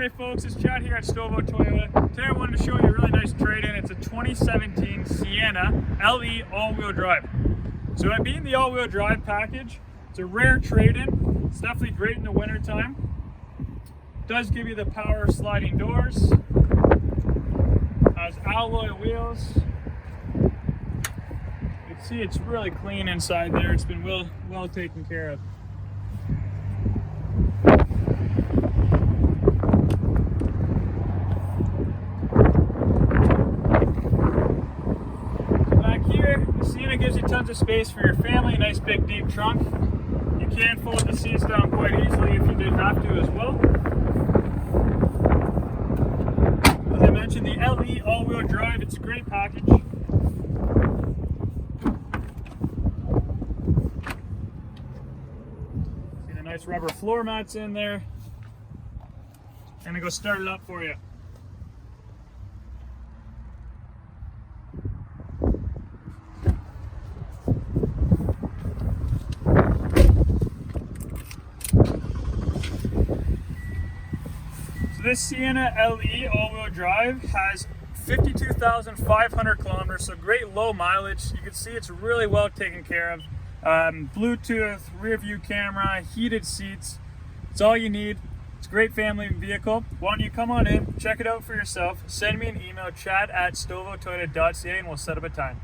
Hey folks, it's Chad here at Stouffville Toyota. Today I wanted to show you a really nice trade-in. It's a 2017 Sienna LE all-wheel drive. So it being the all-wheel drive package, it's a rare trade-in. It's definitely great in the winter time. It does give you the power sliding doors. Has alloy wheels. You can see it's really clean inside there. It's been well taken care of. Gives you tons of space for your family, nice big deep trunk. You can fold the seats down quite easily if you did have to as well. As I mentioned, the LE all-wheel drive, it's a great package. See the nice rubber floor mats in there. I'm gonna go start it up for you. This Sienna LE all-wheel drive has 52,500 kilometers, so great low mileage. You can see it's really well taken care of. Bluetooth, rear view camera, heated seats. It's all you need. It's a great family vehicle. Why don't you come on in, check it out for yourself. Send me an email, chad@stouffvilletoyota.ca, and we'll set up a time.